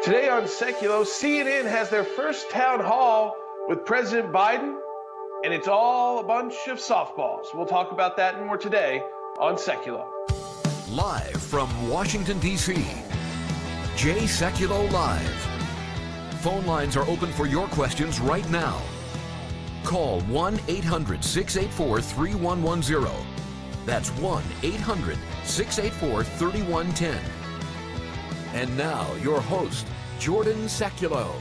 Today on Sekulow, CNN has their first town hall with President Biden, and it's all a bunch of softballs. We'll talk about that and more today on Sekulow. Live from Washington, D.C., Jay Sekulow Live. Phone lines are open for your questions right now. Call 1-800-684-3110. That's 1-800-684-3110. And now, your host, Jordan Sekulow.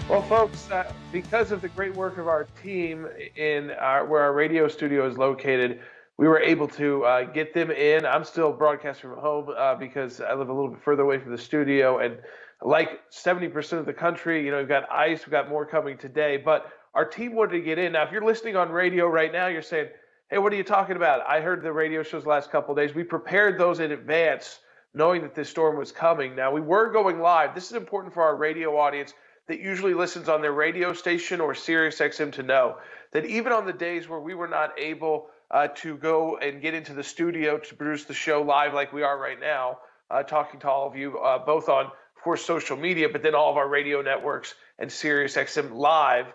Well, folks, because of the great work of our team where our radio studio is located, we were able to get them in. I'm still broadcasting from home because I live a little bit further away from the studio. And like 70% of the country, we've got ice, we've got more coming today. But our team wanted to get in. Now, if you're listening on radio right now, you're saying, hey, what are you talking about? I heard the radio shows the last couple of days. We prepared those in advance, knowing that this storm was coming. Now, we were going live. This is important for our radio audience that usually listens on their radio station or Sirius XM to know that even on the days where we were not able to go and get into the studio to produce the show live like we are right now, talking to all of you, both on, of course, social media, but then all of our radio networks and Sirius XM live,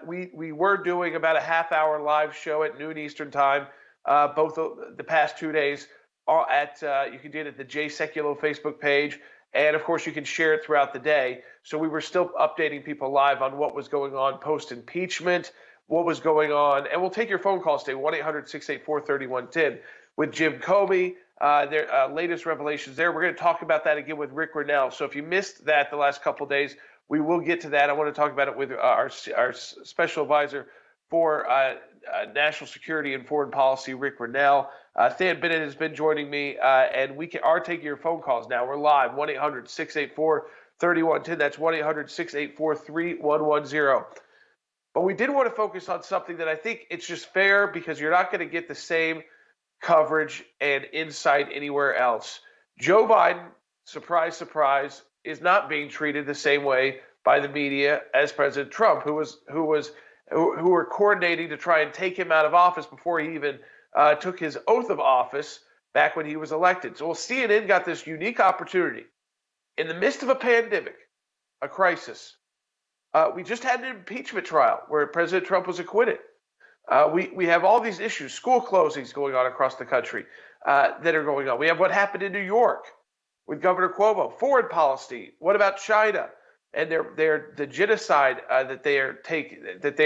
we were doing about a half-hour live show at noon Eastern time, both the past 2 days. You can do it at the Jay Sekulow Facebook page, and of course you can share it throughout the day. So we were still updating people live on what was going on post-impeachment, what was going on, and we'll take your phone calls today, 1-800-684-3110 with Jim Comey. Their latest revelations there. We're going to talk about that again with Rick Grinnell. So if you missed that the last couple of days, we will get to that. I want to talk about it with our special advisor for national security and foreign policy, Rick Grinnell. Than Bennett has been joining me, and we are taking your phone calls now. We're live, 1-800-684-3110. That's 1-800-684-3110. But we did want to focus on something that I think it's just fair because you're not going to get the same coverage and insight anywhere else. Joe Biden, surprise, surprise, is not being treated the same way by the media as President Trump, who were coordinating to try and take him out of office before he even took his oath of office back when he was elected. So CNN got this unique opportunity in the midst of a pandemic, a crisis. We just had an impeachment trial where President Trump was acquitted. We have all these issues, school closings going on across the country that are going on. We have what happened in New York with Governor Cuomo, foreign policy. What about China and the genocide that they are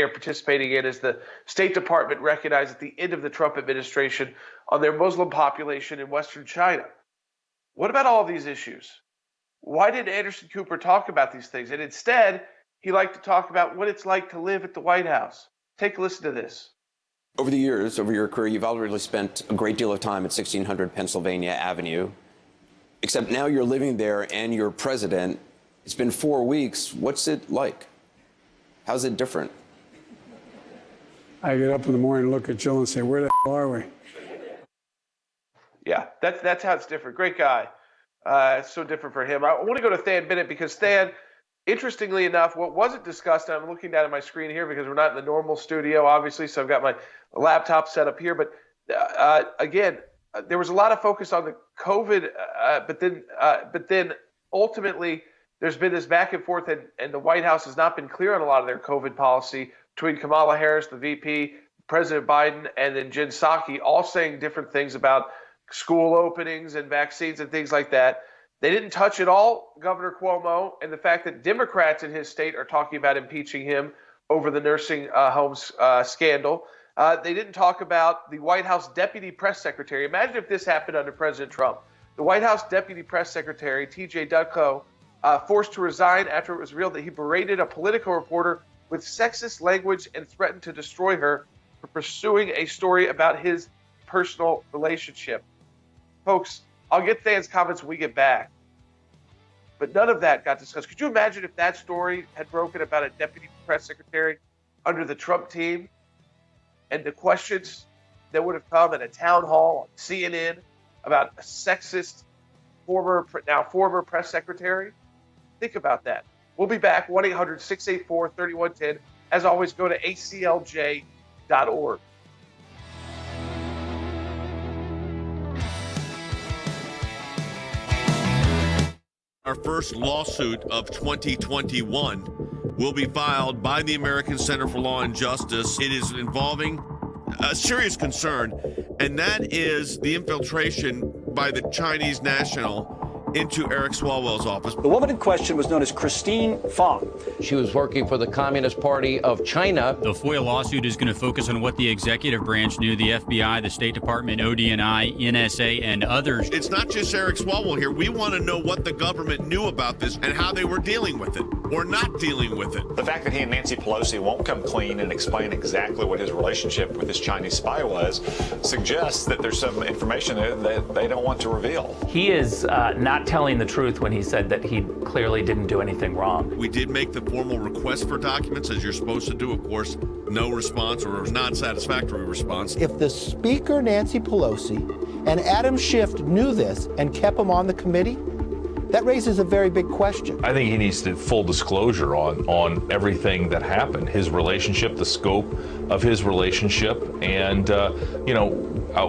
participating in, as the State Department recognized at the end of the Trump administration, on their Muslim population in Western China? What about all of these issues? Why did Anderson Cooper talk about these things? And instead, he liked to talk about what it's like to live at the White House. Take a listen to this. Over the years, over your career, you've already spent a great deal of time at 1600 Pennsylvania Avenue, except now you're living there and you're president. It's been 4 weeks. What's it like? How's it different? I get up in the morning and look at Jill and say, where the hell are we? Yeah, that's how it's different. Great guy. It's so different for him. I want to go to Than Bennett because Than, interestingly enough, what wasn't discussed, and I'm looking down at my screen here because we're not in the normal studio, obviously, so I've got my laptop set up here. But again, there was a lot of focus on the COVID, but then ultimately there's been this back and forth, and the White House has not been clear on a lot of their COVID policy between Kamala Harris, the VP, President Biden, and then Jen Psaki, all saying different things about school openings and vaccines and things like that. They didn't touch at all Governor Cuomo and the fact that Democrats in his state are talking about impeaching him over the nursing homes scandal. They didn't talk about the White House deputy press secretary. Imagine if this happened under President Trump. The White House deputy press secretary, T.J. Ducko, forced to resign after it was revealed that he berated a political reporter with sexist language and threatened to destroy her for pursuing a story about his personal relationship. Folks, I'll get Than's comments when we get back. But none of that got discussed. Could you imagine if that story had broken about a deputy press secretary under the Trump team and the questions that would have come at a town hall on CNN about a sexist former press secretary? Think about that. We'll be back, 1-800-684-3110. As always, go to aclj.org. Our our first lawsuit of 2021 will be filed by the American Center for Law and Justice. It is involving a serious concern, and that is the infiltration by the Chinese national into Eric Swalwell's office. The woman in question was known as Christine Fong. She was working for the Communist Party of China. The FOIA lawsuit is going to focus on what the executive branch knew, the FBI, the State Department, ODNI, NSA, and others. It's not just Eric Swalwell here. We want to know what the government knew about this and how they were dealing with it or not dealing with it. The fact that he and Nancy Pelosi won't come clean and explain exactly what his relationship with this Chinese spy was suggests that there's some information there that they don't want to reveal. He is not telling the truth when he said that he clearly didn't do anything wrong. We did make the formal request for documents, as you're supposed to do, of course. No response or non-satisfactory response. If the Speaker, Nancy Pelosi, and Adam Schiff knew this and kept him on the committee, that raises a very big question. I think he needs to full disclosure on everything that happened, his relationship, the scope of his relationship, and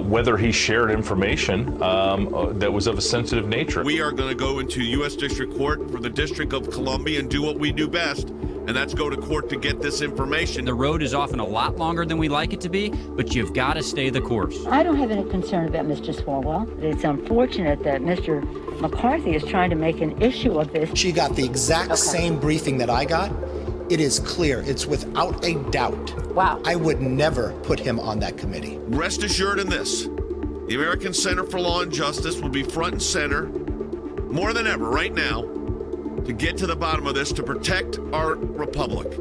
whether he shared information that was of a sensitive nature. We are going to go into U.S. District Court for the District of Columbia and do what we do best, and that's go to court to get this information. The road is often a lot longer than we like it to be, but you've got to stay the course. I don't have any concern about Mr. Swalwell. It's unfortunate that Mr. McCarthy is trying to make an issue of this. She got the exact same briefing that I got. It is clear. It's without a doubt. Wow. I would never put him on that committee. Rest assured in this, the American Center for Law and Justice will be front and center more than ever right now to get to the bottom of this, to protect our republic,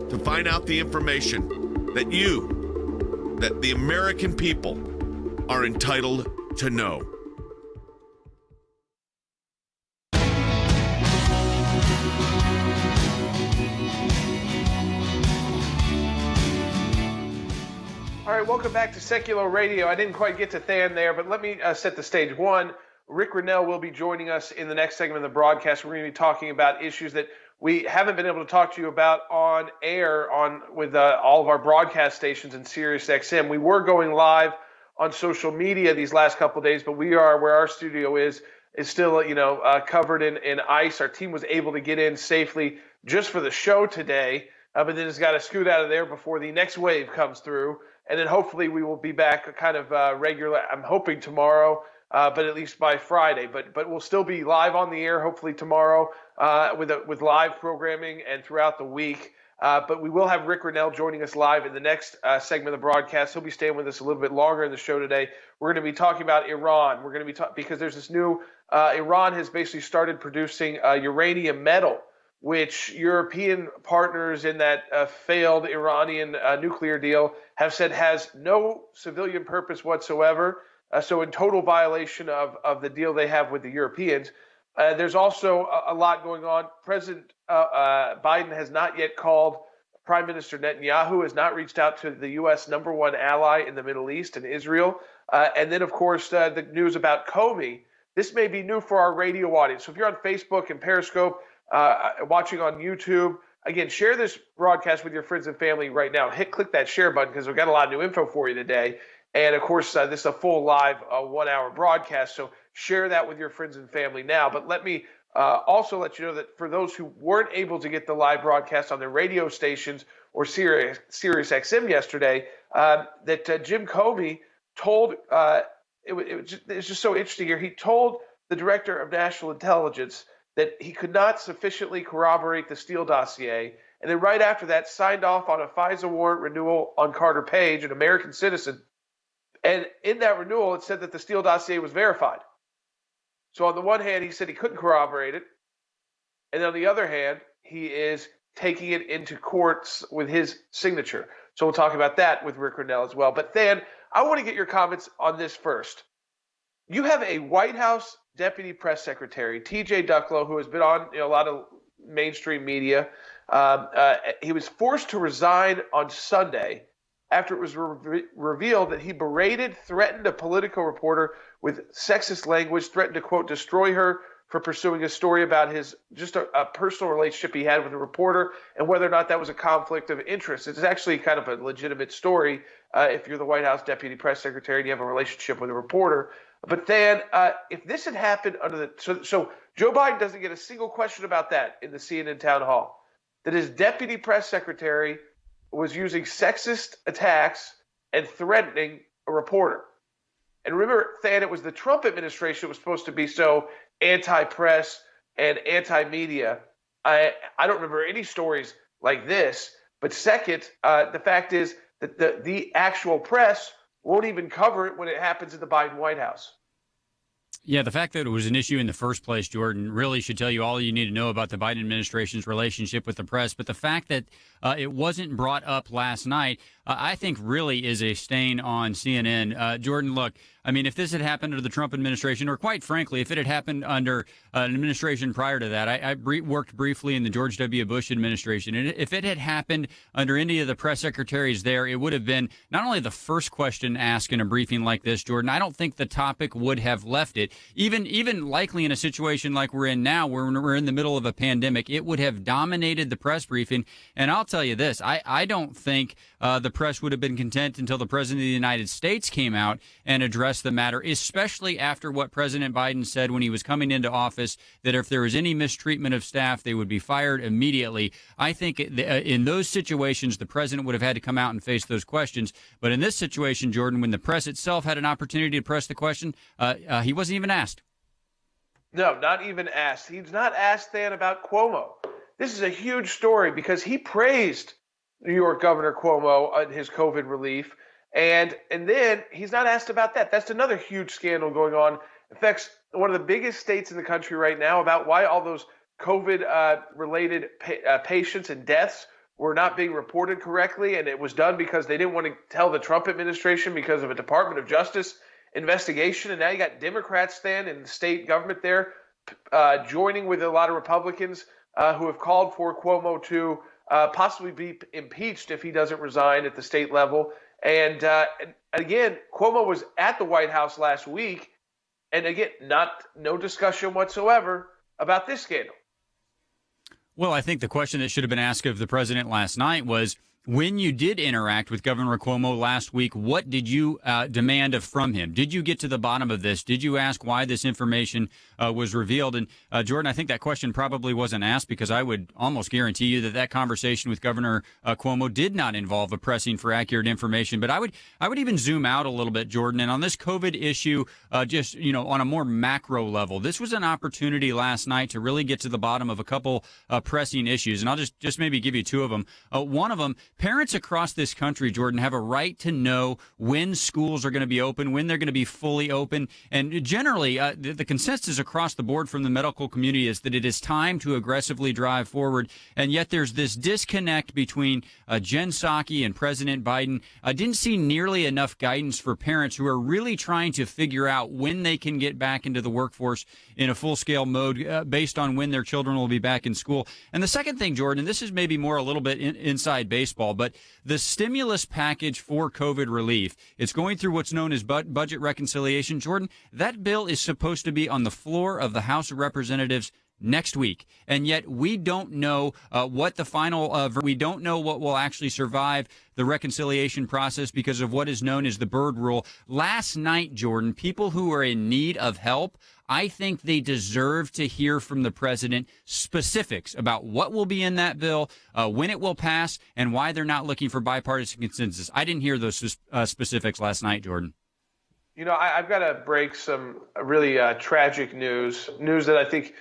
to find out the information that the American people are entitled to know. All right, welcome back to Sekulow Radio. I didn't quite get to Than there, but let me set the stage. One, Rick Rennell will be joining us in the next segment of the broadcast. We're going to be talking about issues that we haven't been able to talk to you about on air with all of our broadcast stations and Sirius XM. We were going live on social media these last couple of days, but we are where our studio is still covered in ice. Our team was able to get in safely just for the show today, but then it's got to scoot out of there before the next wave comes through. And then hopefully we will be back kind of regular. I'm hoping tomorrow, but at least by Friday. But we'll still be live on the air hopefully tomorrow with live programming and throughout the week. But we will have Rick Rennell joining us live in the next segment of the broadcast. He'll be staying with us a little bit longer in the show today. We're going to be talking about Iran. We're going to be because there's this new Iran has basically started producing uranium metal, which European partners in that failed Iranian nuclear deal have said has no civilian purpose whatsoever. So in total violation of the deal they have with the Europeans. There's also a lot going on. President Biden has not yet called. Prime Minister Netanyahu has not reached out to the U.S. #1 ally in the Middle East and Israel. And then, of course, the news about Comey. This may be new for our radio audience. So if you're on Facebook and Periscope, watching on YouTube, again, share this broadcast with your friends and family right now. Click that share button because we've got a lot of new info for you today. And, of course, this is a full live 1-hour broadcast. So share that with your friends and family now. But let me also let you know that for those who weren't able to get the live broadcast on their radio stations or Sirius XM yesterday, that Jim Comey told it's just so interesting here. He told the Director of National Intelligence that he could not sufficiently corroborate the Steele dossier, and then right after that signed off on a FISA warrant renewal on Carter Page, an American citizen. And in that renewal, it said that the Steele dossier was verified. So on the one hand, he said he couldn't corroborate it, and on the other hand, he is taking it into courts with his signature. So we'll talk about that with Rick Rennell as well. But Than, I want to get your comments on this first. You have a White House Deputy Press Secretary, T.J. Ducklo, who has been on a lot of mainstream media. He was forced to resign on Sunday after it was revealed that he berated, threatened a political reporter with sexist language, threatened to, quote, destroy her for pursuing a story about his just a personal relationship he had with a reporter and whether or not that was a conflict of interest. It's actually kind of a legitimate story if you're the White House Deputy Press Secretary and you have a relationship with a reporter. But then if this had happened under the so Joe Biden doesn't get a single question about that in the CNN town hall. That his deputy press secretary was using sexist attacks and threatening a reporter. And remember, Than, it was the Trump administration that was supposed to be so anti-press and anti-media. I don't remember any stories like this. But second, the fact is that the actual press won't even cover it when it happens in the Biden White House. Yeah, the fact that it was an issue in the first place, Jordan, really should tell you all you need to know about the Biden administration's relationship with the press. But the fact that it wasn't brought up last night, I think really is a stain on CNN. Jordan, look, I mean, if this had happened under the Trump administration, or quite frankly, if it had happened under an administration prior to that, I worked briefly in the George W. Bush administration. And if it had happened under any of the press secretaries there, it would have been not only the first question asked in a briefing like this, Jordan, I don't think the topic would have left it. Even likely in a situation like we're in now, where we're in the middle of a pandemic, it would have dominated the press briefing. And I'll tell you this, I don't think the press would have been content until the president of the United States came out and addressed the matter, especially after what President Biden said when he was coming into office, that if there was any mistreatment of staff, they would be fired immediately. I think in those situations, the president would have had to come out and face those questions. But in this situation, Jordan, when the press itself had an opportunity to press the question, he wasn't even asked. No, not even asked. He's not asked, Than, about Cuomo. This is a huge story because he praised New York Governor Cuomo on his COVID relief. And then he's not asked about that. That's another huge scandal going on. It affects one of the biggest states in the country right now about why all those COVID-related patients and deaths were not being reported correctly. And it was done because they didn't want to tell the Trump administration because of a Department of Justice investigation. And now you got Democrats then in the state government there joining with a lot of Republicans who have called for Cuomo to possibly be impeached if he doesn't resign at the state level. And again, Cuomo was at the White House last week, and again, no discussion whatsoever about this scandal. Well, I think the question that should have been asked of the president last night was, when you did interact with Governor Cuomo last week, what did you demand from him? Did you get to the bottom of this? Did you ask why this information was revealed? And Jordan, I think that question probably wasn't asked because I would almost guarantee you that conversation with Governor Cuomo did not involve a pressing for accurate information. But I would even zoom out a little bit, Jordan, and on this COVID issue, just on a more macro level, this was an opportunity last night to really get to the bottom of a couple pressing issues, and I'll just maybe give you two of them. One of them. Parents across this country, Jordan, have a right to know when schools are going to be open, when they're going to be fully open. And generally, the consensus across the board from the medical community is that it is time to aggressively drive forward. And yet there's this disconnect between Jen Psaki and President Biden. I didn't see nearly enough guidance for parents who are really trying to figure out when they can get back into the workforce in a full-scale mode based on when their children will be back in school. And the second thing, Jordan, and this is maybe more a little bit inside baseball, but the stimulus package for COVID relief, it's going through what's known as budget reconciliation. Jordan, that bill is supposed to be on the floor of the House of Representatives next week. And yet we don't know what the final, we don't know what will actually survive the reconciliation process because of what is known as the Byrd Rule. Last night, Jordan, people who are in need of help, I think they deserve to hear from the president specifics about what will be in that bill, when it will pass, and why they're not looking for bipartisan consensus. I didn't hear those specifics last night, Jordan. I've got to break some really tragic news that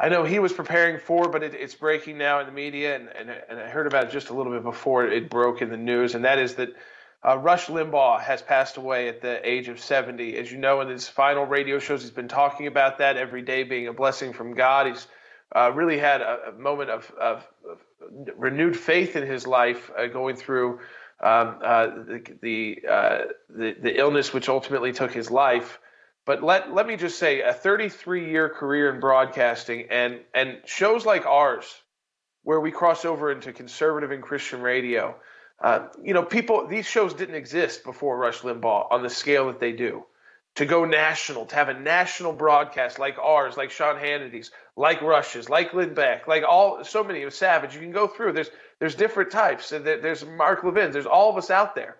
I know he was preparing for, but it's breaking now in the media, and I heard about it just a little bit before it broke in the news, and that is that Rush Limbaugh has passed away at the age of 70. As you know, in his final radio shows, he's been talking about that every day being a blessing from God. He's really had a moment of renewed faith in his life, going through the illness which ultimately took his life. But let me just say, a 33-year career in broadcasting and shows like ours, where we cross over into conservative and Christian radio, these shows didn't exist before Rush Limbaugh on the scale that they do. To go national, to have a national broadcast like ours, like Sean Hannity's, like Rush's, like Lynn Beck, like so many of Savage. You can go through. There's different types. There's Mark Levin. There's all of us out there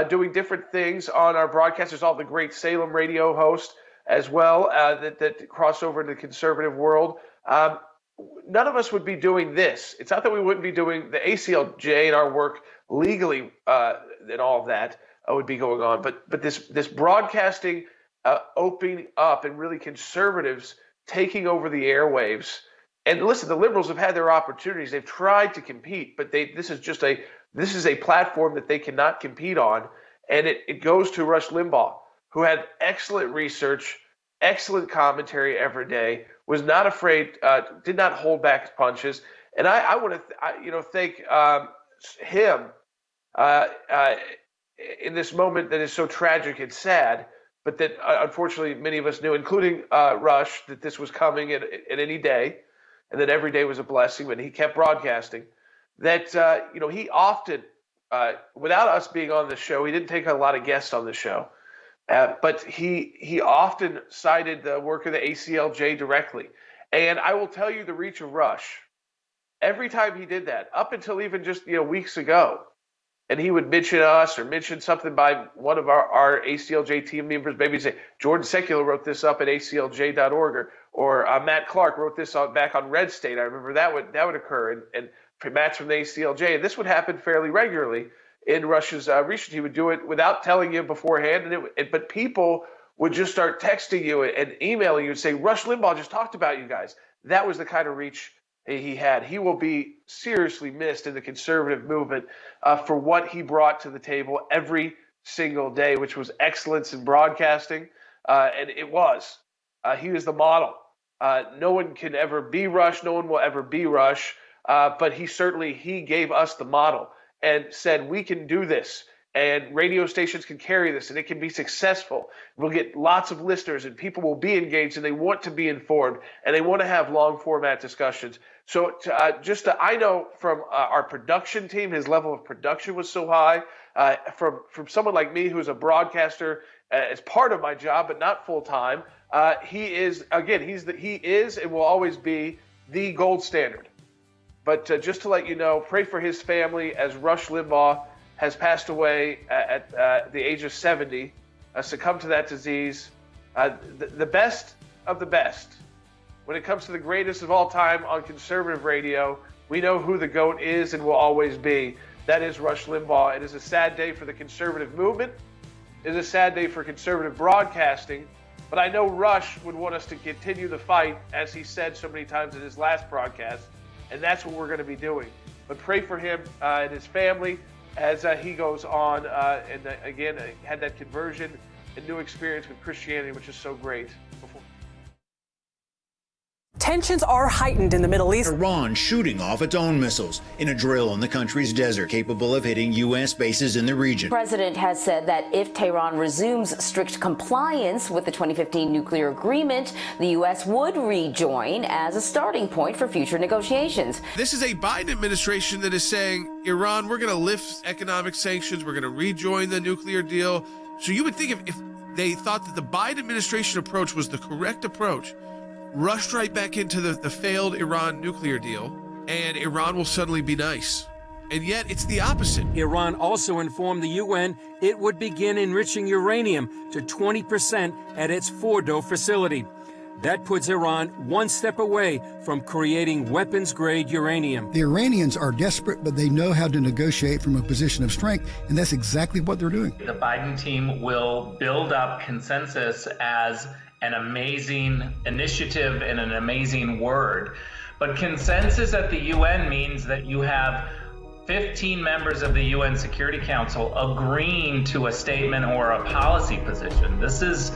doing different things on our broadcast. There's all the great Salem radio hosts. as well that cross over into the conservative world. None of us would be doing this. It's not that we wouldn't be doing the ACLJ and our work legally and all of that would be going on, but this broadcasting opening up and really conservatives taking over the airwaves. And listen, the liberals have had their opportunities. They've tried to compete, but this is a platform that they cannot compete on. And it goes to Rush Limbaugh, who had excellent research, excellent commentary every day, was not afraid, did not hold back his punches. And I want to thank him in this moment that is so tragic and sad, but that unfortunately many of us knew, including Rush, that this was coming at any day, and that every day was a blessing. But he kept broadcasting. That he often, without us being on the show, he didn't take a lot of guests on the show, but he often cited the work of the ACLJ directly. And I will tell you the reach of Rush. Every time he did that, up until even just weeks ago, and he would mention us or mention something by one of our ACLJ team members, maybe say, Jordan Sekulow wrote this up at aclj.org, or Matt Clark wrote this back on Red State. I remember that would occur, and Matt's from the ACLJ. And this would happen fairly regularly in Rush's research. He would do it without telling you beforehand, but people would just start texting you and emailing you and say, Rush Limbaugh just talked about you guys. That was the kind of reach he had. He will be seriously missed in the conservative movement for what he brought to the table every single day, which was excellence in broadcasting. And it was. He was the model. No one can ever be Rush. No one will ever be Rush. But he gave us the model and said, we can do this. And radio stations can carry this, and it can be successful. We'll get lots of listeners, and people will be engaged, and they want to be informed, and they want to have long format discussions. So I know from our production team, his level of production was so high. From someone like me, who's a broadcaster as part of my job, but not full time, he is and will always be the gold standard. But just to let you know, pray for his family as Rush Limbaugh has passed away at the age of 70, succumbed to that disease. The best of the best. When it comes to the greatest of all time on conservative radio, we know who the GOAT is and will always be. That is Rush Limbaugh. It is a sad day for the conservative movement. It is a sad day for conservative broadcasting. But I know Rush would want us to continue the fight, as he said so many times in his last broadcast. And that's what we're going to be doing. But pray for him and his family as he goes on and again had that conversion and new experience with Christianity, which is so great. Tensions are heightened in the Middle East. Iran shooting off its own missiles in a drill in the country's desert, capable of hitting U.S. bases in the region. The president has said that if Tehran resumes strict compliance with the 2015 nuclear agreement, the U.S. would rejoin as a starting point for future negotiations. This is a Biden administration that is saying, Iran, we're going to lift economic sanctions, we're going to rejoin the nuclear deal. So you would think if they thought that the Biden administration approach was the correct approach, rushed right back into the failed Iran nuclear deal, and Iran will suddenly be nice. And yet it's the opposite. Iran also informed the UN it would begin enriching uranium to 20% at its Fordo facility. That puts Iran one step away from creating weapons-grade uranium. The Iranians are desperate, but they know how to negotiate from a position of strength, and that's exactly what they're doing. The Biden team will build up consensus as an amazing initiative and an amazing word. But consensus at the UN means that you have 15 members of the UN Security Council agreeing to a statement or a policy position. This is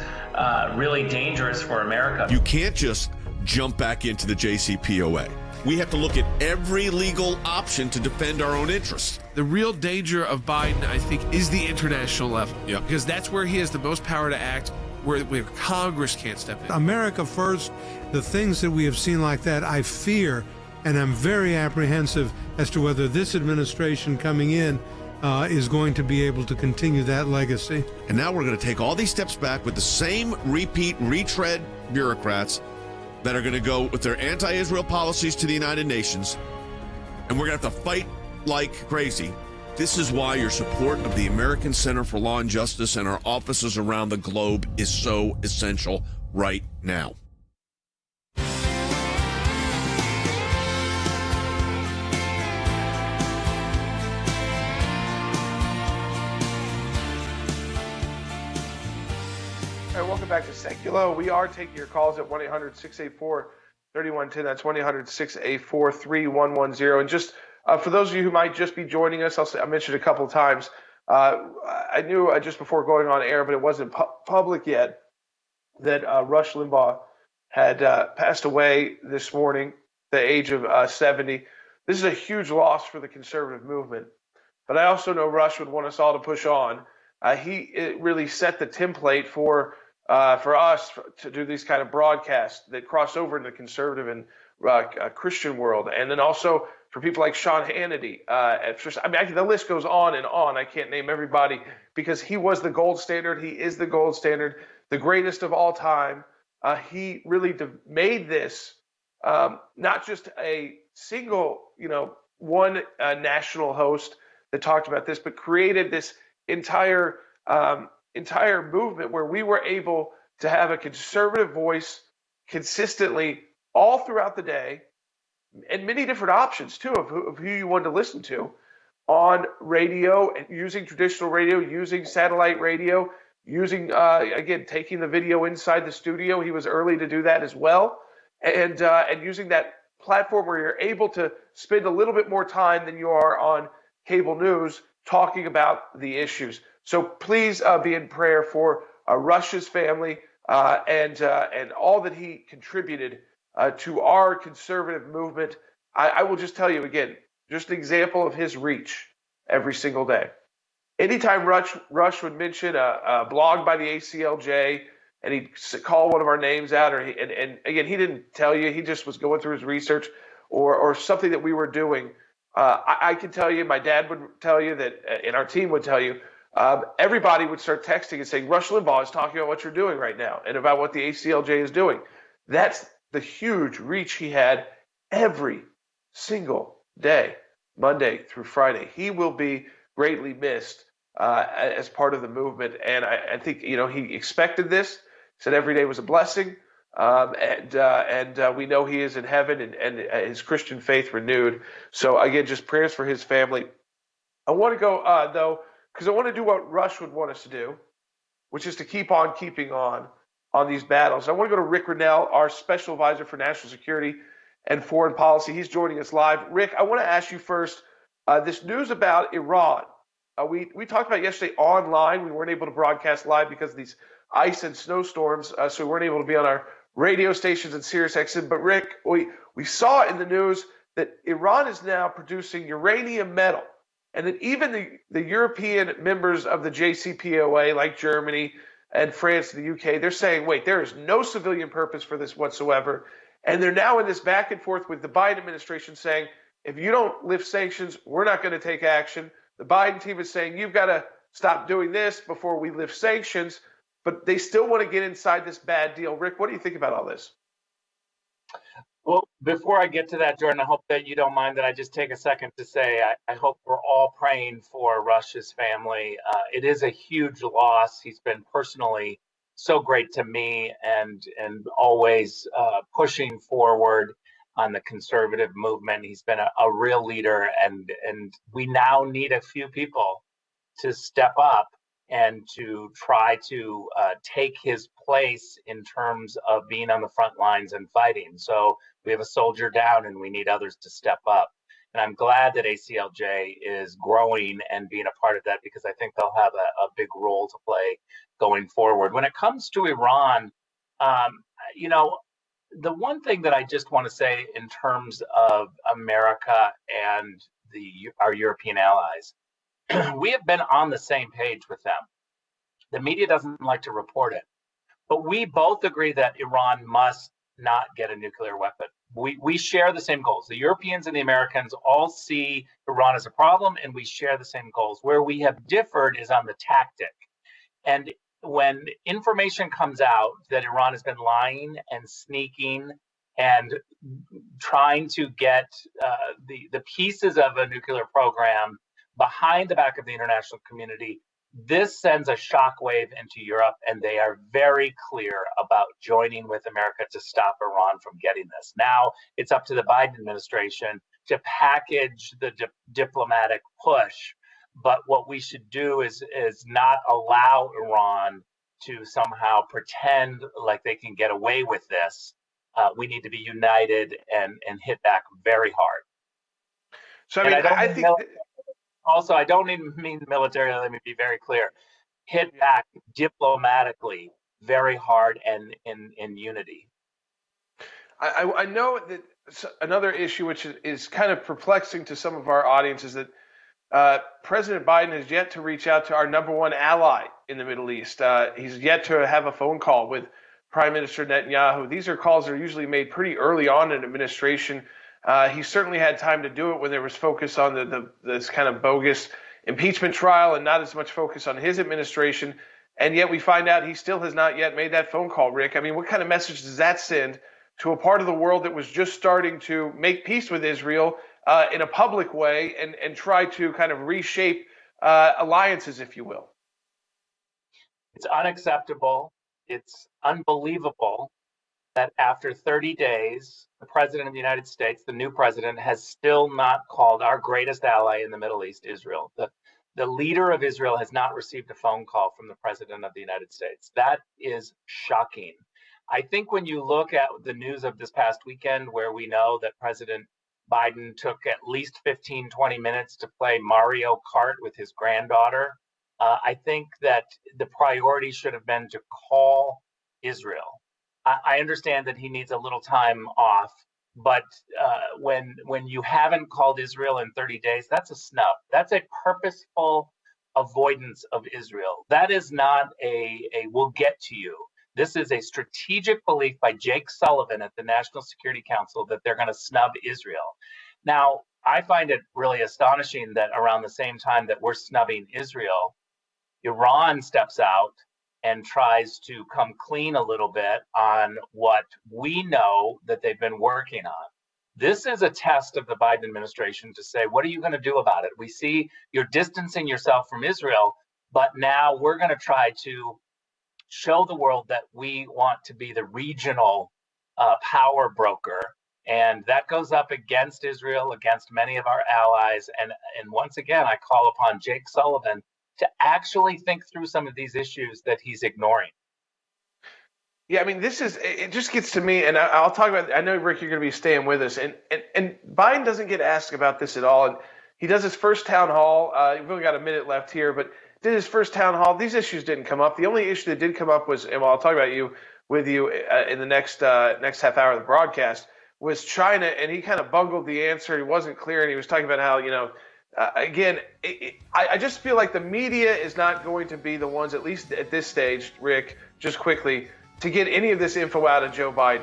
really dangerous for America. You can't just jump back into the JCPOA. We have to look at every legal option to defend our own interests. The real danger of Biden, I think, is the international level. Yeah. Because that's where he has the most power to act, where Congress can't step in. America first, the things that we have seen like that, I fear, and I'm very apprehensive as to whether this administration coming in is going to be able to continue that legacy. And now we're going to take all these steps back with the same retread bureaucrats that are going to go with their anti-Israel policies to the United Nations. And we're going to have to fight like crazy This is why your support of the American Center for Law and Justice and our offices around the globe is so essential right now. All right, welcome back to Sekulow. We are taking your calls at 1-800-684-3110. That's 1-800-684-3110. And just for those of you who might just be joining us, I mentioned a couple of times, I knew just before going on air, but it wasn't public yet, that Rush Limbaugh had passed away this morning, at the age of 70. This is a huge loss for the conservative movement. But I also know Rush would want us all to push on. He really set the template for us to do these kind of broadcasts that cross over into the conservative and Christian world. And then also for people like Sean Hannity. The list goes on and on. I can't name everybody because he was the gold standard. He is the gold standard, the greatest of all time. He really made this not just a single, one national host that talked about this, but created this entire movement where we were able to have a conservative voice consistently all throughout the day, and many different options too of who you wanted to listen to on radio, using traditional radio, using satellite radio, using again taking the video inside the studio. He was early to do that as well, and using that platform where you're able to spend a little bit more time than you are on cable news talking about the issues. So please be in prayer for Rush's family and all that he contributed to our conservative movement. I will just tell you again, just an example of his reach every single day. Anytime Rush would mention a blog by the ACLJ and he'd call one of our names out, and again, he didn't tell you, he just was going through his research or something that we were doing. I can tell you, my dad would tell you that, and our team would tell you, everybody would start texting and saying, Rush Limbaugh is talking about what you're doing right now and about what the ACLJ is doing. That's the huge reach he had every single day, Monday through Friday. He will be greatly missed as part of the movement. And I think, he expected this, said every day was a blessing. And we know he is in heaven and his Christian faith renewed. So again, just prayers for his family. I want to go, though, because I want to do what Rush would want us to do, which is to keep on keeping on these battles. I want to go to Rick Rennell, our Special Advisor for National Security and Foreign Policy. He's joining us live. Rick, I want to ask you first, this news about Iran. We talked about yesterday online. We weren't able to broadcast live because of these ice and snowstorms, so we weren't able to be on our radio stations and Sirius XM. But Rick, we saw in the news that Iran is now producing uranium metal, and that even the European members of the JCPOA, like Germany and France and the UK, they're saying, wait, there is no civilian purpose for this whatsoever. And they're now in this back and forth with the Biden administration saying, if you don't lift sanctions, we're not going to take action. The Biden team is saying, you've got to stop doing this before we lift sanctions. But they still want to get inside this bad deal. Rick, what do you think about all this? Well, before I get to that, Jordan, I hope that you don't mind that I just take a second to say I hope we're all praying for Rush's family. It is a huge loss. He's been personally so great to me and always pushing forward on the conservative movement. He's been a real leader, and we now need a few people to step up and to try to take his place in terms of being on the front lines and fighting. So we have a soldier down and we need others to step up. And I'm glad that ACLJ is growing and being a part of that, because I think they'll have a big role to play going forward. When it comes to Iran, the one thing that I just want to say in terms of America and our European allies, we have been on the same page with them. The media doesn't like to report it, but we both agree that Iran must not get a nuclear weapon. We share the same goals. The Europeans and the Americans all see Iran as a problem, and we share the same goals. Where we have differed is on the tactic. And when information comes out that Iran has been lying and sneaking and trying to get the pieces of a nuclear program behind the back of the international community, this sends a shockwave into Europe, and they are very clear about joining with America to stop Iran from getting this. Now it's up to the Biden administration to package the diplomatic push. But what we should do is not allow Iran to somehow pretend like they can get away with this. We need to be united and hit back very hard. So I mean, I think also, I don't even mean military. Let me be very clear. Hit back diplomatically very hard and in unity. I know that another issue which is kind of perplexing to some of our audience is that President Biden has yet to reach out to our number one ally in the Middle East. He's yet to have a phone call with Prime Minister Netanyahu. These are calls that are usually made pretty early on in administration. He certainly had time to do it when there was focus on this kind of bogus impeachment trial and not as much focus on his administration. And yet we find out he still has not yet made that phone call, Rick. I mean, what kind of message does that send to a part of the world that was just starting to make peace with Israel in a public way and try to kind of reshape alliances, if you will? It's unacceptable. It's unbelievable that after 30 days, the president of the United States, the new president, has still not called our greatest ally in the Middle East, Israel. The leader of Israel has not received a phone call from the president of the United States. That is shocking. I think when you look at the news of this past weekend, where we know that President Biden took at least 15, 20 minutes to play Mario Kart with his granddaughter, I think that the priority should have been to call Israel. I understand that he needs a little time off, but when you haven't called Israel in 30 days, that's a snub. That's a purposeful avoidance of Israel. That is not a we'll get to you. This is a strategic belief by Jake Sullivan at the National Security Council that they're going to snub Israel. Now, I find it really astonishing that around the same time that we're snubbing Israel, Iran steps out and tries to come clean a little bit on what we know that they've been working on. This is a test of the Biden administration to say, what are you going to do about it? We see you're distancing yourself from Israel, but now we're going to try to show the world that we want to be the regional power broker. And that goes up against Israel, against many of our allies. And once again, I call upon Jake Sullivan to actually think through some of these issues that he's ignoring. Yeah, I mean, it just gets to me, and I'll talk about, I know, Rick, you're going to be staying with us, and Biden doesn't get asked about this at all, and he does his first town hall, we've only got a minute left here, but did his first town hall, these issues didn't come up. The only issue that did come up was, and I'll talk about with you in the next half hour of the broadcast, was China, and he kind of bungled the answer. He wasn't clear, and he was talking about how, again, I just feel like the media is not going to be the ones, at least at this stage, Rick, just quickly, to get any of this info out of Joe Biden.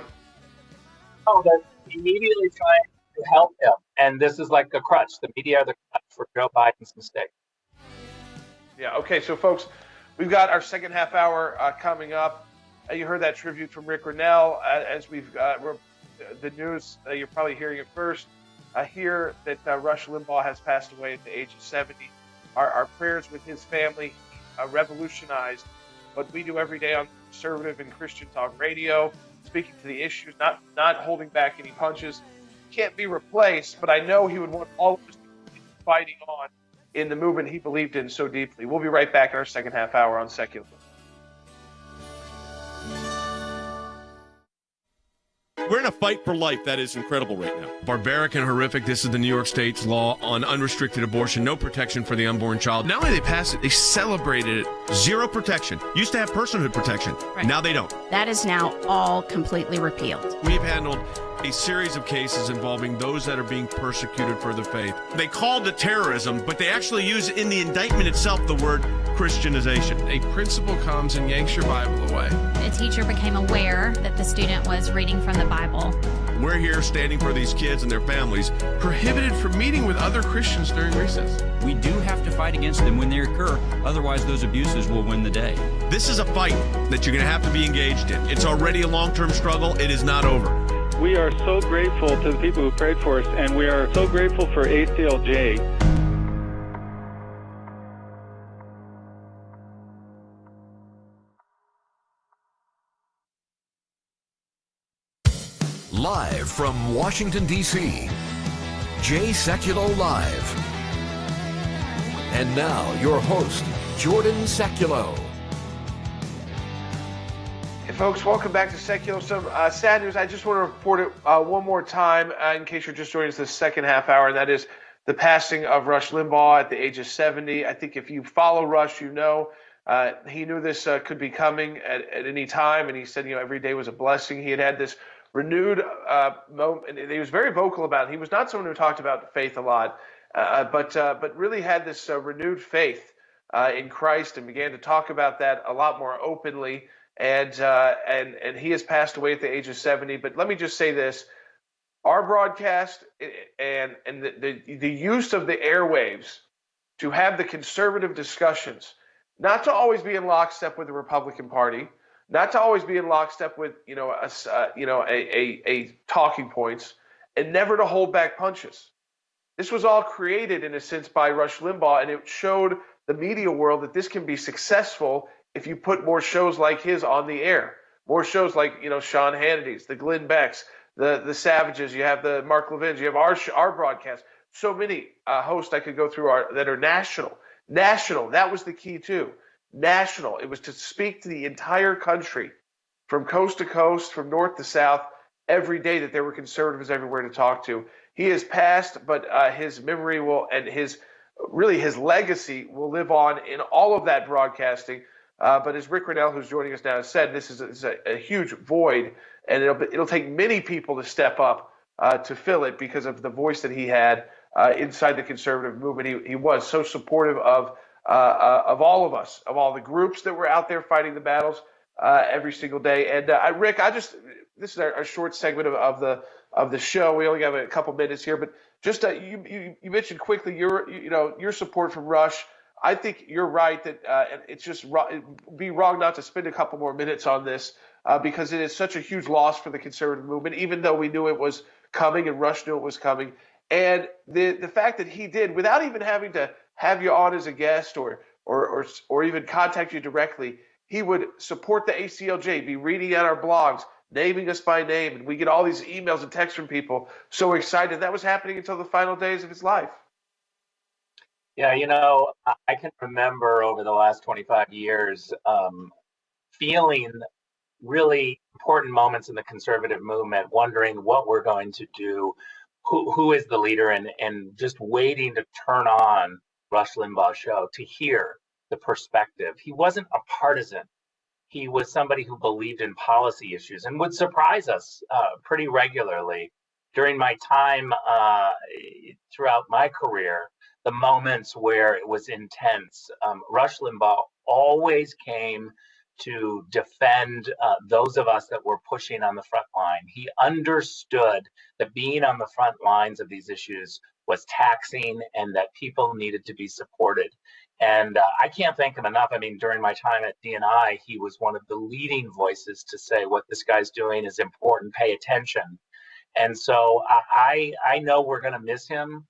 Oh, they're immediately trying to help him. And this is like a crutch. The media are the crutch for Joe Biden's mistake. Yeah, okay, so folks, we've got our second half hour coming up. You heard that tribute from Rick Grinnell. As the news, you're probably hearing it first. I hear that Rush Limbaugh has passed away at the age of 70. Our prayers with his family. Revolutionized what we do every day on conservative and Christian talk radio, speaking to the issues, not holding back any punches. Can't be replaced, but I know he would want all of us to keep fighting on in the movement he believed in so deeply. We'll be right back in our second half hour on Sekulow. We're in a fight for life that is incredible right now. Barbaric and horrific. This is the New York State's law on unrestricted abortion. No protection for the unborn child. Not only they passed it, they celebrated it. Zero protection. Used to have personhood protection. Right. Now they don't. That is now all completely repealed. We've handled a series of cases involving those that are being persecuted for their faith. They called it terrorism, but they actually use in the indictment itself the word Christianization. A principal comes and yanks your Bible away. A teacher became aware that the student was reading from the Bible. We're here standing for these kids and their families, prohibited from meeting with other Christians during recess. We do have to fight against them when they occur, otherwise those abuses will win the day. This is a fight that you're going to have to be engaged in. It's already a long-term struggle. It is not over. We are so grateful to the people who prayed for us, and we are so grateful for ACLJ. Live from Washington, D.C., Jay Sekulow Live. And now, your host, Jordan Sekulow. Hey, folks, welcome back to Sekulow. Some sad news. I just want to report it one more time in case you're just joining us this second half hour, and that is the passing of Rush Limbaugh at the age of 70. I think if you follow Rush, you know he knew this could be coming at any time, and he said, every day was a blessing. He had this renewed moment, and he was very vocal about it. He was not someone who talked about faith a lot, but really had this renewed faith in Christ and began to talk about that a lot more openly. And he has passed away at the age of 70. But let me just say this: our broadcast and the use of the airwaves to have the conservative discussions, not to always be in lockstep with the Republican Party, not to always be in lockstep with a talking points, and never to hold back punches. This was all created in a sense by Rush Limbaugh, and it showed the media world that this can be successful if you put more shows like his on the air, more shows like Sean Hannity's, the Glenn Beck's, the Savages. You have the Mark Levin's. You have our broadcast. So many hosts I could go through that are national. National. That was the key too. National. It was to speak to the entire country, from coast to coast, from north to south, every day, that there were conservatives everywhere to talk to. He has passed, but his memory will, and his legacy will live on in all of that broadcasting. But as Rick Rennell, who's joining us now, has said, this is a huge void, and it'll take many people to step up to fill it because of the voice that he had inside the conservative movement. He was so supportive of all of us, of all the groups that were out there fighting the battles every single day. And Rick, this is our short segment of the show. We only have a couple minutes here, but just you mentioned quickly your support for Rush. I think you're right that it's just it'd be wrong not to spend a couple more minutes on this because it is such a huge loss for the conservative movement, even though we knew it was coming and Rush knew it was coming. And the fact that he did, without even having to have you on as a guest or even contact you directly, he would support the ACLJ, be reading at our blogs, naming us by name, and we get all these emails and texts from people so excited. That was happening until the final days of his life. Yeah, I can remember over the last 25 years feeling really important moments in the conservative movement, wondering what we're going to do, who is the leader, and just waiting to turn on Rush Limbaugh's show to hear the perspective. He wasn't a partisan. He was somebody who believed in policy issues and would surprise us pretty regularly. During my time throughout my career, the moments where it was intense, Rush Limbaugh always came to defend those of us that were pushing on the front line. He understood that being on the front lines of these issues was taxing and that people needed to be supported. And I can't thank him enough. I mean, during my time at DNI, he was one of the leading voices to say what this guy's doing is important, pay attention. And so I know we're going to miss him.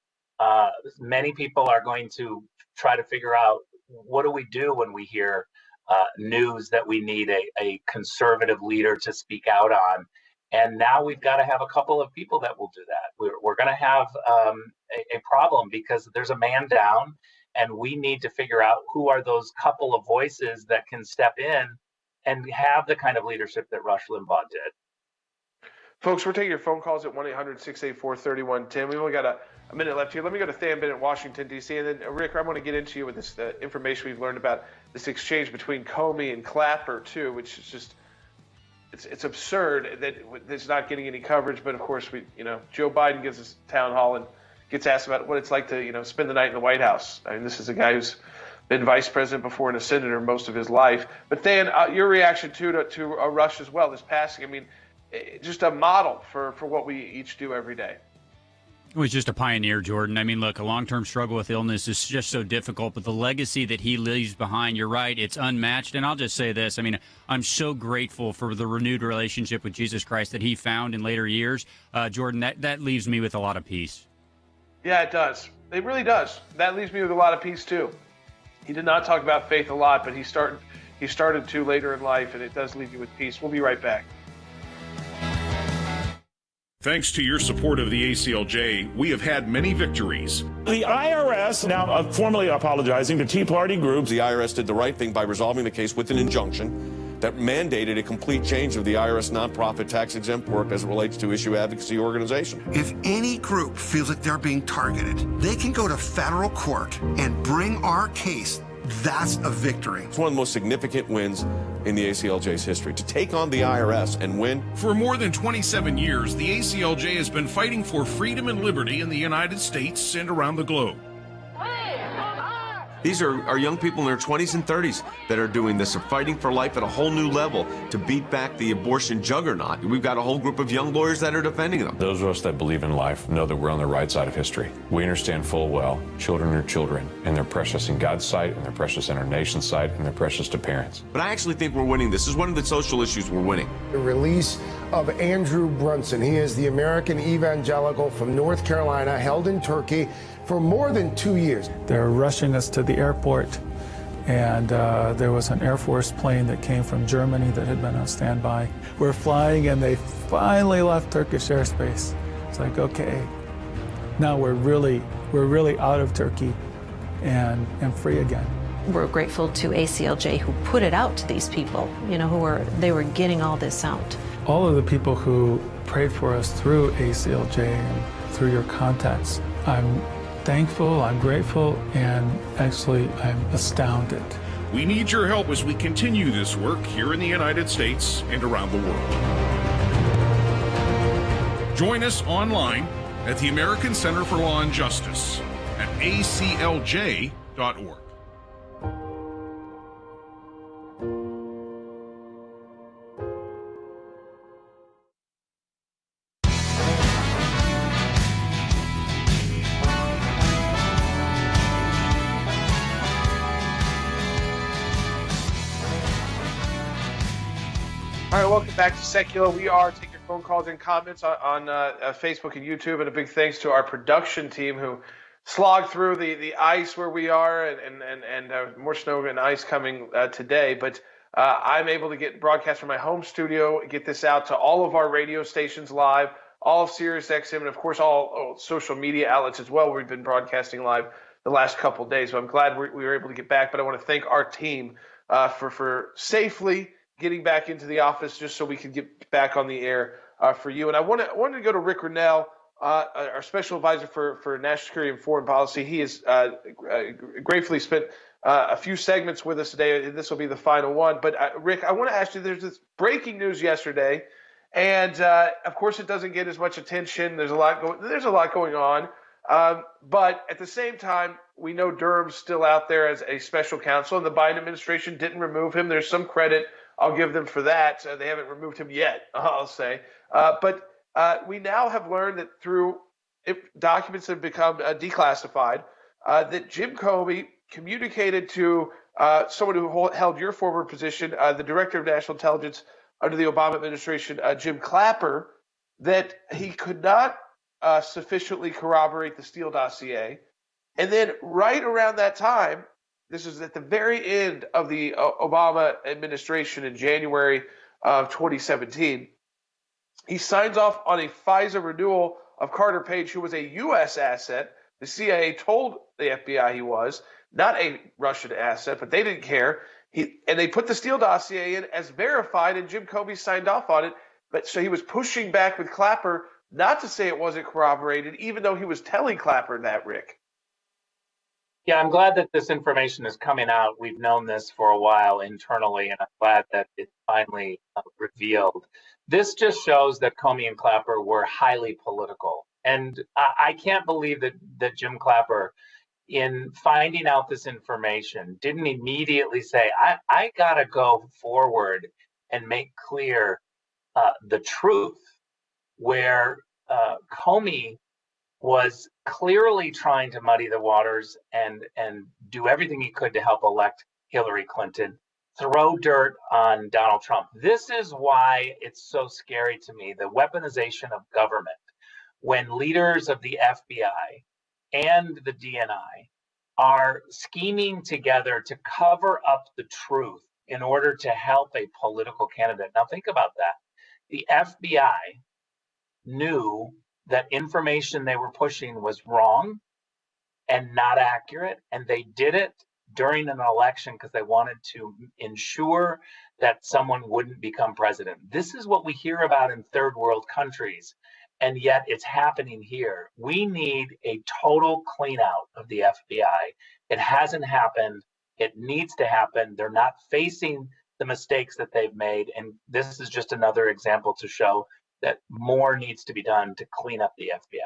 Many people are going to try to figure out, what do we do when we hear news that we need a conservative leader to speak out on? And now we've got to have a couple of people that will do that. We're going to have a problem because there's a man down, and we need to figure out who are those couple of voices that can step in and have the kind of leadership that Rush Limbaugh did. Folks, we're taking your phone calls at 1-800-684-3110. We've only got a minute left here. Let me go to Than Bennett, Washington, D.C. And then, Rick, I want to get into you with this information we've learned about this exchange between Comey and Clapper, too, which is just, it's absurd that it's not getting any coverage. But, of course, Joe Biden gives us a town hall and gets asked about what it's like to, spend the night in the White House. I mean, this is a guy who's been vice president before and a senator most of his life. But, Than, your reaction, to Rush as well, this passing, I mean, just a model for what we each do every day. He was just a pioneer, Jordan. I mean, look, a long-term struggle with illness is just so difficult, but the legacy that he leaves behind, you're right, it's unmatched. And I'll just say this. I mean, I'm so grateful for the renewed relationship with Jesus Christ that he found in later years. Jordan, that leaves me with a lot of peace. Yeah, it does. It really does. That leaves me with a lot of peace, too. He did not talk about faith a lot, but he started to later in life, and it does leave you with peace. We'll be right back. Thanks to your support of the ACLJ, we have had many victories. The IRS now formally apologizing to Tea Party groups. The IRS did the right thing by resolving the case with an injunction that mandated a complete change of the IRS nonprofit tax-exempt work as it relates to issue advocacy organization. If any group feels like they're being targeted, they can go to federal court and bring our case. That's a victory. It's one of the most significant wins in the ACLJ's history, to take on the IRS and win. For more than 27 years, the ACLJ has been fighting for freedom and liberty in the United States and around the globe. These are young people in their 20s and 30s that are doing this, are fighting for life at a whole new level to beat back the abortion juggernaut. We've got a whole group of young lawyers that are defending them. Those of us that believe in life know that we're on the right side of history. We understand full well children are children, and they're precious in God's sight, and they're precious in our nation's sight, and they're precious to parents. But I actually think we're winning. This is one of the social issues we're winning. The release of Andrew Brunson. He is the American evangelical from North Carolina, held in Turkey for more than 2 years. They're rushing us to the airport, and there was an Air Force plane that came from Germany that had been on standby. We're flying, and they finally left Turkish airspace. It's like, okay, now we're really out of Turkey and free again. We're grateful to ACLJ who put it out to these people, they were getting all this out. All of the people who prayed for us through ACLJ and through your contacts, I'm thankful, I'm grateful, and actually I'm astounded. We need your help as we continue this work here in the United States and around the world. Join us online at the American Center for Law and Justice at aclj.org. All right, welcome back to Sekulow. We are taking phone calls and comments on Facebook and YouTube, and a big thanks to our production team who slogged through the ice where we are, and more snow and ice coming today. But I'm able to get broadcast from my home studio, get this out to all of our radio stations live, all of SiriusXM, and of course all social media outlets as well. We've been broadcasting live the last couple of days, so I'm glad we were able to get back. But I want to thank our team for safely getting back into the office just so we can get back on the air for you. And I wanted to go to Rick Grinnell, our special advisor for national security and foreign policy. He has gratefully spent a few segments with us today. This will be the final one. But Rick, I want to ask you, there's this breaking news yesterday, and of course it doesn't get as much attention. There's a lot going on. But at the same time, we know Durham's still out there as a special counsel, and the Biden administration didn't remove him. There's some credit I'll give them for that. They haven't removed him yet, I'll say. But we now have learned that through documents have become declassified, that Jim Comey communicated to someone who held your former position, the Director of National Intelligence under the Obama administration, Jim Clapper, that he could not sufficiently corroborate the Steele dossier. And then right around that time, this is at the very end of the Obama administration in January of 2017, he signs off on a FISA renewal of Carter Page, who was a U.S. asset. The CIA told the FBI he was, not a Russian asset, but they didn't care. And they put the Steele dossier in as verified, and Jim Comey signed off on it. But so he was pushing back with Clapper not to say it wasn't corroborated, even though he was telling Clapper that, Rick. Yeah, I'm glad that this information is coming out. We've known this for a while internally, and I'm glad that it's finally revealed. This just shows that Comey and Clapper were highly political. And I can't believe that Jim Clapper, in finding out this information, didn't immediately say, I got to go forward and make clear the truth, where Comey was clearly trying to muddy the waters and do everything he could to help elect Hillary Clinton, throw dirt on Donald Trump. This is why it's so scary to me, the weaponization of government, when leaders of the FBI and the DNI are scheming together to cover up the truth in order to help a political candidate. Now think about that. The FBI knew that information they were pushing was wrong and not accurate, and they did it during an election because they wanted to ensure that someone wouldn't become president. This is what we hear about in third world countries, and yet it's happening here. We need a total clean out of the FBI. It hasn't happened. It needs to happen. They're not facing the mistakes that they've made, and this is just another example to show that more needs to be done to clean up the FBI.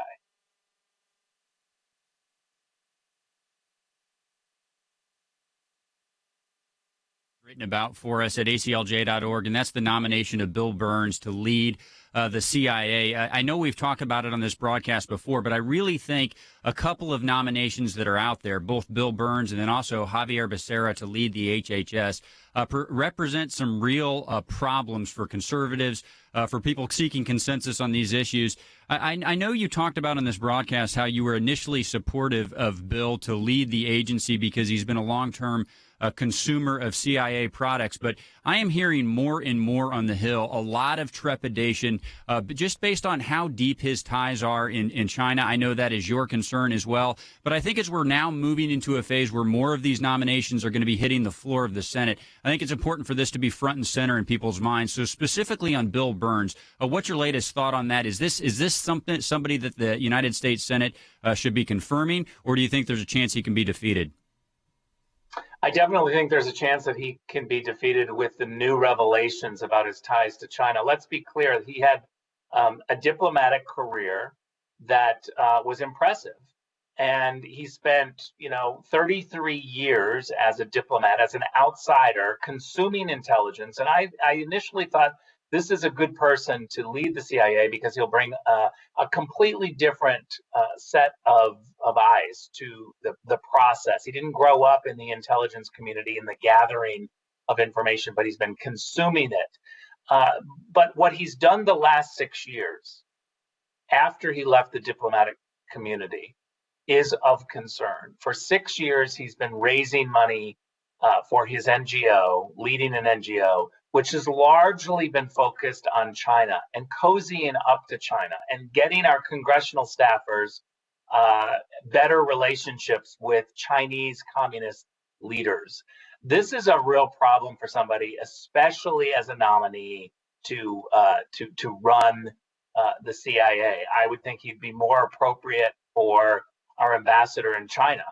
Written about for us at aclj.org, and that's the nomination of Bill Burns to lead the CIA. I know we've talked about it on this broadcast before, but I really think a couple of nominations that are out there, both Bill Burns and then also Javier Becerra to lead the HHS, represent some real problems for conservatives, for people seeking consensus on these issues. I know you talked about on this broadcast how you were initially supportive of Bill to lead the agency because he's been a long-term consumer of CIA products, but I am hearing more and more on the Hill, a lot of trepidation, just based on how deep his ties are in China. I know that is your concern as well, but I think as we're now moving into a phase where more of these nominations are going to be hitting the floor of the Senate, I think it's important for this to be front and center in people's minds. So specifically on Bill Burns, what's your latest thought on that? Is this somebody that the United States Senate should be confirming, or do you think there's a chance he can be defeated? I definitely think there's a chance that he can be defeated with the new revelations about his ties to China. Let's be clear, he had a diplomatic career that was impressive. And he spent, 33 years as a diplomat, as an outsider, consuming intelligence. And I initially thought this is a good person to lead the CIA because he'll bring a completely different set of eyes to the process. He didn't grow up in the intelligence community in the gathering of information, but he's been consuming it. But what he's done the last 6 years after he left the diplomatic community is of concern. For 6 years, he's been raising money for his NGO, leading an NGO, which has largely been focused on China and cozying up to China and getting our congressional staffers better relationships with Chinese communist leaders. This is a real problem for somebody, especially as a nominee to run the CIA. I would think he'd be more appropriate for our ambassador in China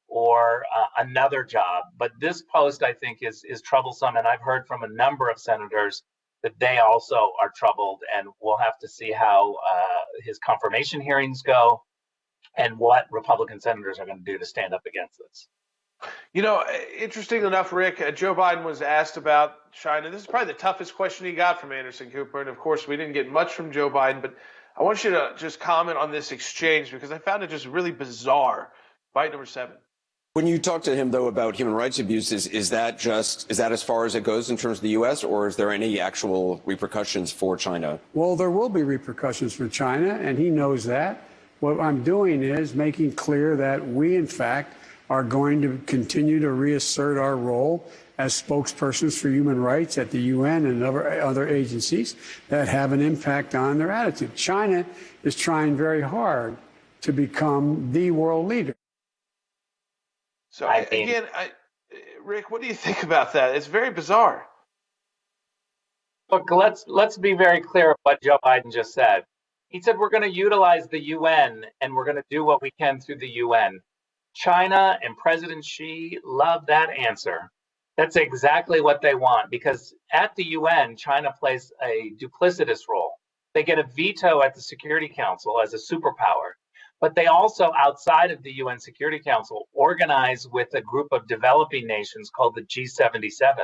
or another job. But this post, I think, is troublesome. And I've heard from a number of senators that they also are troubled. And we'll have to see how his confirmation hearings go and what Republican senators are going to do to stand up against this. Interesting enough, Rick, Joe Biden was asked about China. This is probably the toughest question he got from Anderson Cooper. And of course, we didn't get much from Joe Biden, but I want you to just comment on this exchange because I found it just really bizarre. Bite number 7. When you talk to him, though, about human rights abuses, is that as far as it goes in terms of the U.S., or is there any actual repercussions for China? Well, there will be repercussions for China, and he knows that. What I'm doing is making clear that we, in fact, are going to continue to reassert our role as spokespersons for human rights at the UN and other agencies that have an impact on their attitude. China is trying very hard to become the world leader. So again, Rick, what do you think about that? It's very bizarre. Look, let's be very clear of what Joe Biden just said. He said we're going to utilize the UN and we're going to do what we can through the UN. China and President Xi love that answer. That's exactly what they want because at the UN, China plays a duplicitous role. They get a veto at the Security Council as a superpower. But they also, outside of the UN Security Council, organize with a group of developing nations called the G77.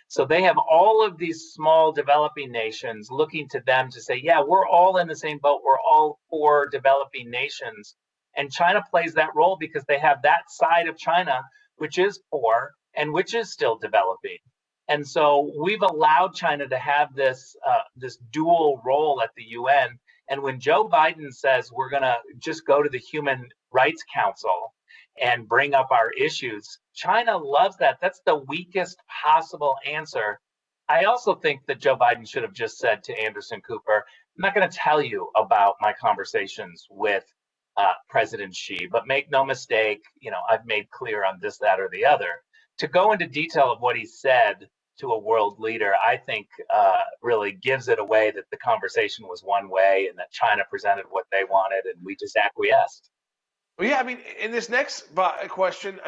So they have all of these small developing nations looking to them to say, yeah, we're all in the same boat. We're all for developing nations. And China plays that role because they have that side of China, which is poor and which is still developing. And so we've allowed China to have this dual role at the UN. And when Joe Biden says we're going to just go to the Human Rights Council and bring up our issues, China loves that. That's the weakest possible answer I also think that Joe Biden should have just said to Anderson Cooper, I'm not going to tell you about my conversations with President Xi, but make no mistake, I've made clear on this, that, or the other. To go into detail of what he said to a world leader, I think really gives it away that the conversation was one way and that China presented what they wanted and we just acquiesced. Well, yeah, in this next question,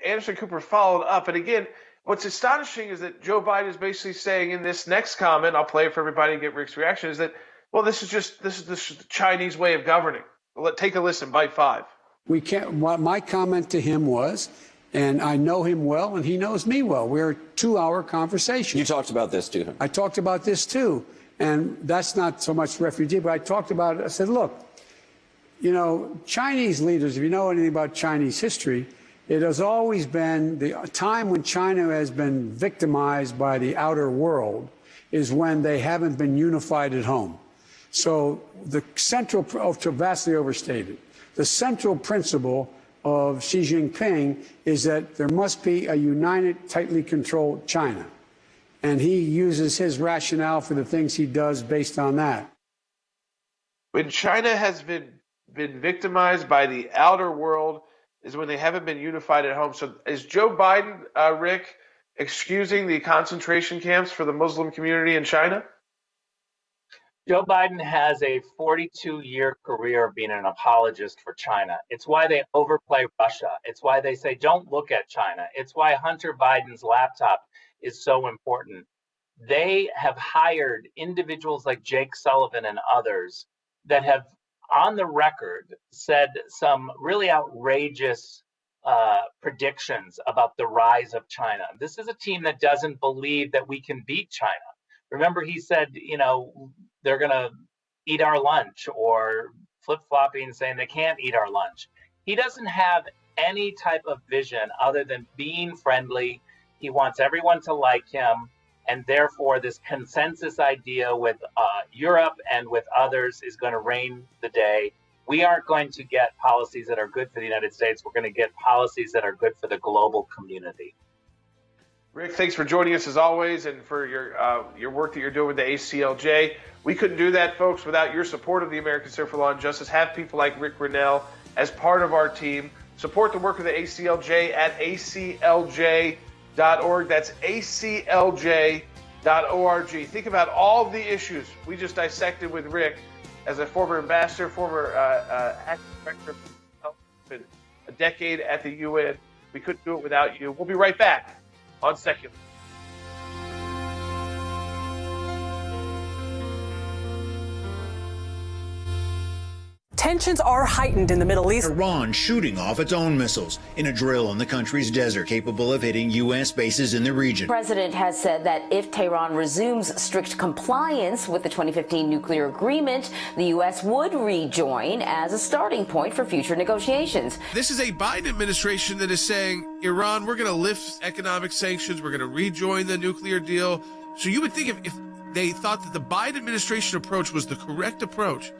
Anderson Cooper followed up. And again, what's astonishing is that Joe Biden is basically saying in this next comment, I'll play it for everybody and get Rick's reaction, is that, well, this is the Chinese way of governing. Take a listen, bite 5. We can't. My comment to him was, and I know him well, and he knows me well. We're a 2-hour conversation. You talked about this to him. I talked about this too, and that's not so much refugee, but I talked about it. I said, look, Chinese leaders, if you know anything about Chinese history, it has always been the time when China has been victimized by the outer world is when they haven't been unified at home. So the central, vastly overstated, the central principle of Xi Jinping is that there must be a united, tightly controlled China. And he uses his rationale for the things he does based on that. When China has been victimized by the outer world is when they haven't been unified at home. So is Joe Biden, Rick, excusing the concentration camps for the Muslim community in China? Joe Biden has a 42-year career of being an apologist for China. It's why they overplay Russia. It's why they say, don't look at China. It's why Hunter Biden's laptop is so important. They have hired individuals like Jake Sullivan and others that have, on the record, said some really outrageous predictions about the rise of China. This is a team that doesn't believe that we can beat China. Remember, he said, they're going to eat our lunch, or flip-flopping saying they can't eat our lunch. He doesn't have any type of vision other than being friendly. He wants everyone to like him. And therefore, this consensus idea with Europe and with others is going to reign the day. We aren't going to get policies that are good for the United States. We're going to get policies that are good for the global community. Rick, thanks for joining us as always, and for your work that you're doing with the ACLJ. We couldn't do that, folks, without your support of the American Center for Law and Justice. Have people like Rick Grinnell as part of our team. Support the work of the ACLJ at aclj.org. That's aclj.org. Think about all the issues we just dissected with Rick as a former ambassador, former acting director, a decade at the UN. We couldn't do it without you. We'll be right back on Sekulow. Tensions are heightened in the Middle East. Iran shooting off its own missiles in a drill in the country's desert, capable of hitting U.S. bases in the region. The president has said that if Tehran resumes strict compliance with the 2015 nuclear agreement, the U.S. would rejoin as a starting point for future negotiations. This is a Biden administration that is saying, Iran, we're going to lift economic sanctions, we're going to rejoin the nuclear deal. So you would think if they thought that the Biden administration approach was the correct approach,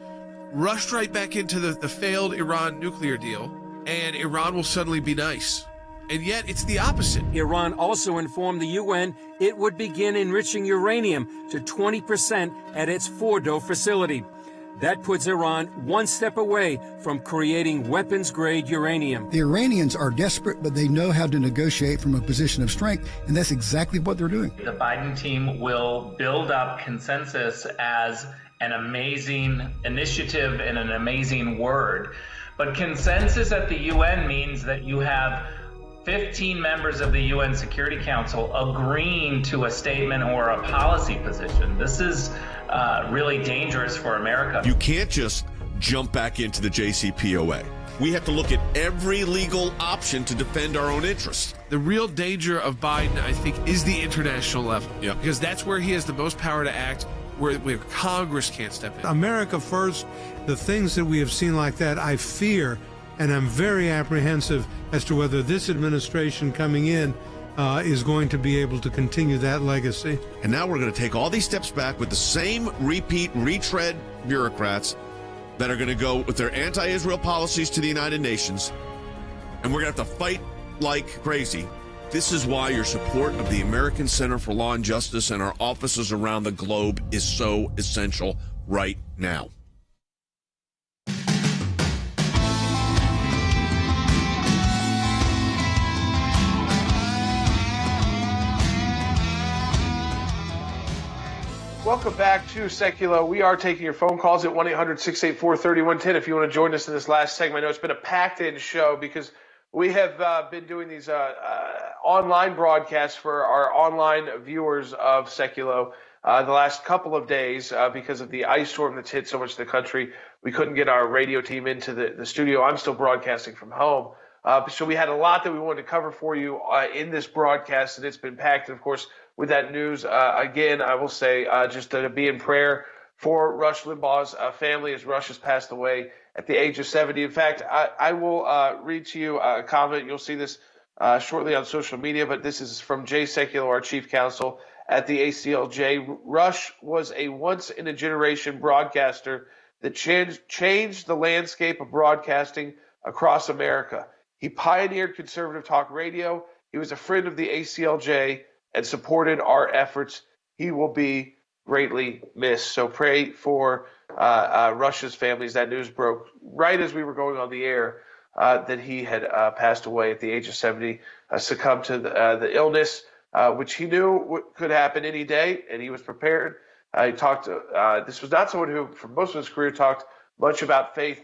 rushed right back into the failed Iran nuclear deal, and Iran will suddenly be nice. And yet it's the opposite. Iran also informed the UN it would begin enriching uranium to 20% at its Fordo facility. That puts Iran one step away from creating weapons-grade uranium. The Iranians are desperate, but they know how to negotiate from a position of strength, and that's exactly what they're doing. The Biden team will build up consensus as an amazing initiative and an amazing word. But consensus at the UN means that you have 15 members of the UN Security Council agreeing to a statement or a policy position. This is really dangerous for America. You can't just jump back into the JCPOA. We have to look at every legal option to defend our own interests. The real danger of Biden, I think, is the international level. Yeah. Because that's where he has the most power to act, where Congress can't step in. America first, the things that we have seen like that, I fear, and I'm very apprehensive as to whether this administration coming in is going to be able to continue that legacy. And now we're going to take all these steps back with the same retread bureaucrats that are going to go with their anti-Israel policies to the United Nations. And we're going to have to fight like crazy This is why your support of the American Center for Law and Justice and our offices around the globe is so essential right now. Welcome back to Sekulow. We are taking your phone calls at 1-800-684-3110 if you want to join us in this last segment. I know it's been a packed-in show because we have been doing these online broadcasts for our online viewers of Sekulow the last couple of days because of the ice storm that's hit so much of the country. We couldn't get our radio team into the studio. I'm still broadcasting from home. So we had a lot that we wanted to cover for you in this broadcast, and it's been packed. And, of course, with that news, again, I will say just to be in prayer for Rush Limbaugh's family as Rush has passed away at the age of 70. In fact, I will read to you a comment. You'll see this shortly on social media, but this is from Jay Sekulow, our chief counsel at the ACLJ. Rush was a once-in-a-generation broadcaster that changed the landscape of broadcasting across America. He pioneered conservative talk radio. He was a friend of the ACLJ and supported our efforts. He will be greatly missed. So pray for Rush's family as that news broke right as we were going on the air that he had passed away at the age of 70, succumbed to the illness, which he knew could happen any day, and he was prepared. He talked. This was not someone who, for most of his career, talked much about faith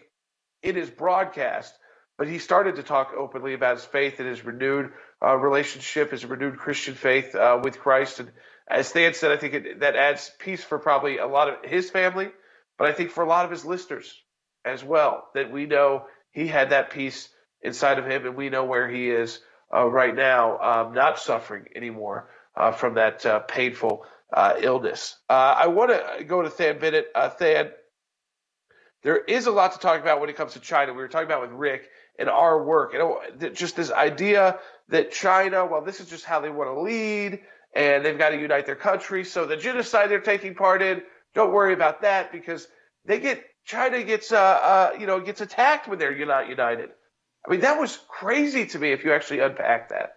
in his broadcast, but he started to talk openly about his faith and his renewed relationship, his renewed Christian faith with Christ. And as Stan said, I think that adds peace for probably a lot of his family, but I think for a lot of his listeners as well, that we know he had that peace inside of him, and we know where he is right now, not suffering anymore from that painful illness. I want to go to Than Bennett. Than, there is a lot to talk about when it comes to China. We were talking about with Rick and our work. Just this idea that China, well, this is just how they want to lead, and they've got to unite their country. So the genocide they're taking part in, don't worry about that because China gets attacked when they're not united. I mean, that was crazy to me if you actually unpack that.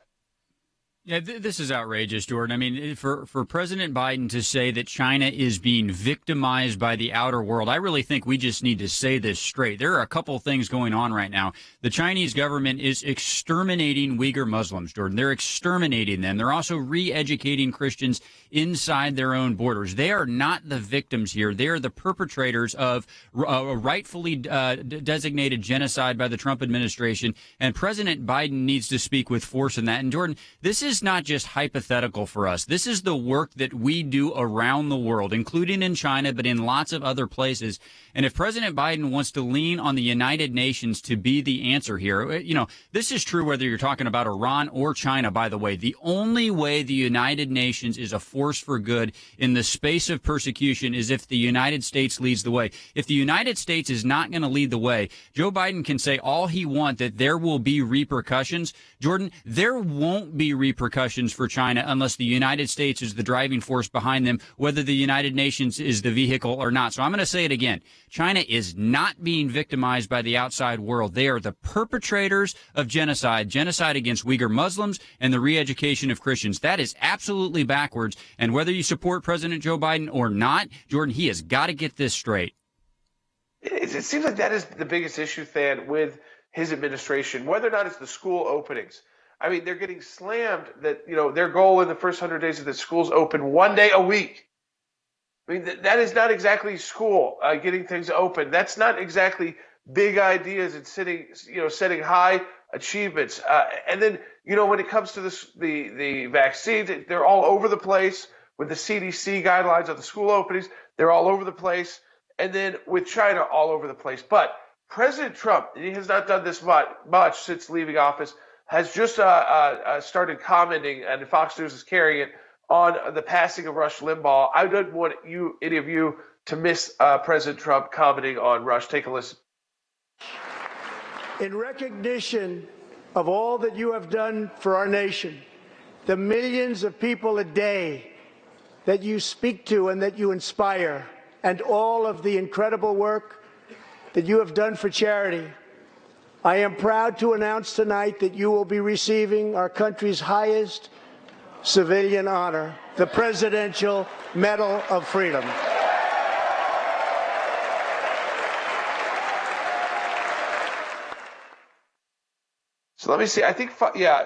Yeah, this is outrageous, Jordan. I mean, for President Biden to say that China is being victimized by the outer world, I really think we just need to say this straight. There are a couple of things going on right now. The Chinese government is exterminating Uyghur Muslims, Jordan. They're exterminating them. They're also re-educating Christians inside their own borders. They are not the victims here. They are the perpetrators of a rightfully designated genocide by the Trump administration, and President Biden needs to speak with force in that. And, Jordan, this is not just hypothetical for us. This is the work that we do around the world, including in China, but in lots of other places. And if President Biden wants to lean on the United Nations to be the answer here, this is true whether you're talking about Iran or China, by the way. The only way the United Nations is a force for good in the space of persecution is if the United States leads the way. If the United States is not going to lead the way, Joe Biden can say all he wants that there will be repercussions. Jordan, there won't be repercussions for China unless the United States is the driving force behind them, whether the United Nations is the vehicle or not. So I'm going to say it again. China is not being victimized by the outside world. They are the perpetrators of genocide against Uyghur Muslims and the re-education of Christians. That is absolutely backwards. And whether you support President Joe Biden or not, Jordan, he has got to get this straight. It seems like that is the biggest issue, Than, with his administration, whether or not it's the school openings. I mean, they're getting slammed that, their goal in the first 100 days is that schools open one day a week. I mean, that is not exactly school, getting things open. That's not exactly big ideas and setting high achievements. And then, when it comes to the vaccines, they're all over the place with the CDC guidelines on the school openings. They're all over the place. And then with China, all over the place. But President Trump, he has not done this much since leaving office, has just started commenting, and Fox News is carrying it, on the passing of Rush Limbaugh. I don't want any of you to miss President Trump commenting on Rush. Take a listen. In recognition of all that you have done for our nation, the millions of people a day that you speak to and that you inspire, and all of the incredible work that you have done for charity, I am proud to announce tonight that you will be receiving our country's highest civilian honor, the Presidential Medal of Freedom. So let me see. I think,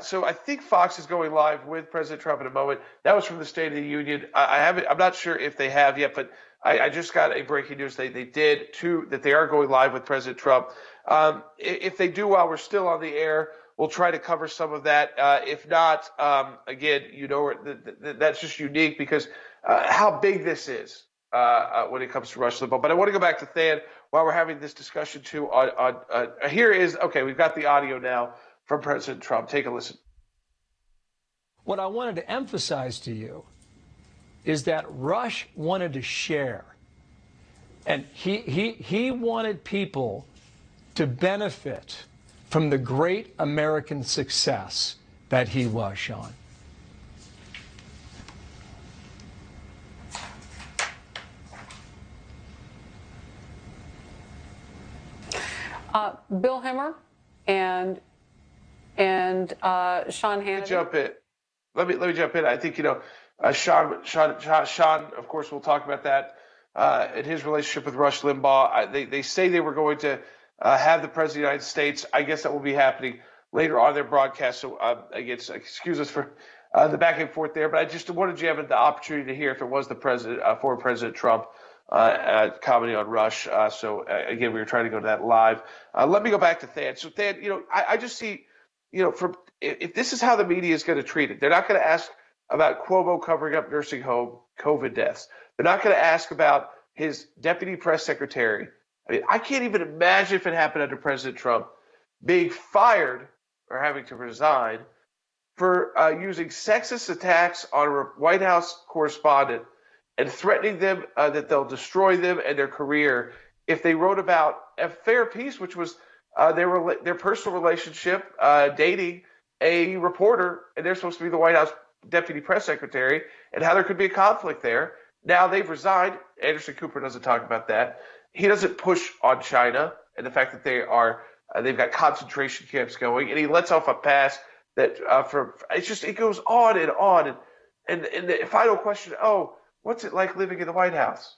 So I think Fox is going live with President Trump in a moment. That was from the State of the Union. I haven't. I'm not sure if they have yet, but I just got a breaking news. They did too, that they are going live with President Trump. If they do while we're still on the air, we'll try to cover some of that. If not, again, that's just unique because how big this is when it comes to Rush Limbaugh. But I want to go back to Than while we're having this discussion too. Here is okay. We've got the audio now from President Trump. Take a listen. What I wanted to emphasize to you is that Rush wanted to share. And he wanted people to benefit from the great American success that he was, Sean. Bill Hemmer and Sean Hannity. Let me jump in. I think Sean. Of course, we'll talk about that in his relationship with Rush Limbaugh. They say they were going to have the President of the United States. I guess that will be happening later on their broadcast. So again, excuse us for the back and forth there, but I just wanted you to have the opportunity to hear if it was the president, former President Trump, commenting on Rush. So again, we were trying to go to that live. Let me go back to Than. So Than, I just see, if this is how the media is going to treat it, they're not going to ask about Cuomo covering up nursing home COVID deaths. They're not going to ask about his deputy press secretary. I mean, I can't even imagine if it happened under President Trump being fired or having to resign for using sexist attacks on a White House correspondent and threatening them that they'll destroy them and their career if they wrote about a fair piece, which was their personal relationship, dating a reporter, and they're supposed to be the White House deputy press secretary, and how there could be a conflict there. Now they've resigned. Anderson Cooper doesn't talk about that. He doesn't push on China and the fact that they've got concentration camps going, and he lets off a pass that it goes on and on. And the final question, what's it like living in the White House?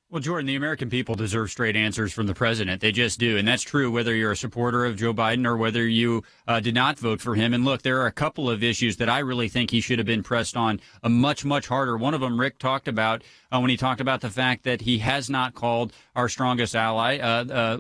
Well, Jordan, the American people deserve straight answers from the president. They just do. And that's true whether you're a supporter of Joe Biden or whether you did not vote for him. And look, there are a couple of issues that I really think he should have been pressed on much, much harder. One of them Rick talked about when he talked about the fact that he has not called our strongest ally,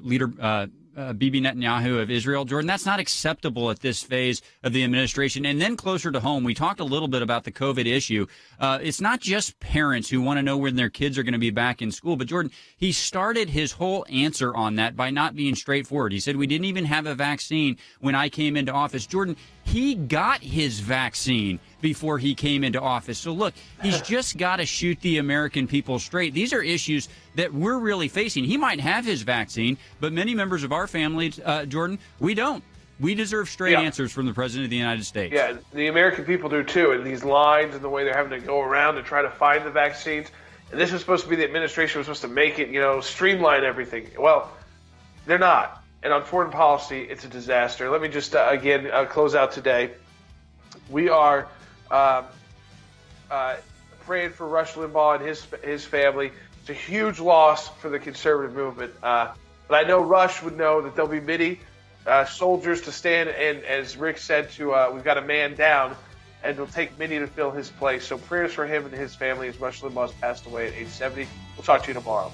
leader Bibi Netanyahu of Israel. Jordan, that's not acceptable at this phase of the administration. And then closer to home, we talked a little bit about the COVID issue. It's not just parents who want to know when their kids are going to be back in school. But Jordan, he started his whole answer on that by not being straightforward. He said, we didn't even have a vaccine when I came into office. Jordan, he got his vaccine before he came into office. So look, he's just got to shoot the American people straight. These are issues that we're really facing. He might have his vaccine, but many members of our family, Jordan, we don't. We deserve straight answers from the President of the United States. Yeah, the American people do too. And these lines and the way they're having to go around to try to find the vaccines. And this was supposed to be the administration was supposed to make it, streamline everything. Well, they're not. And on foreign policy, it's a disaster. Let me just, again, close out today. We are praying for Rush Limbaugh and his family. It's a huge loss for the conservative movement. But I know Rush would know that there'll be many soldiers to stand, and as Rick said, we've got a man down, and it'll take many to fill his place. So prayers for him and his family as Rush Limbaugh has passed away at age 70. We'll talk to you tomorrow.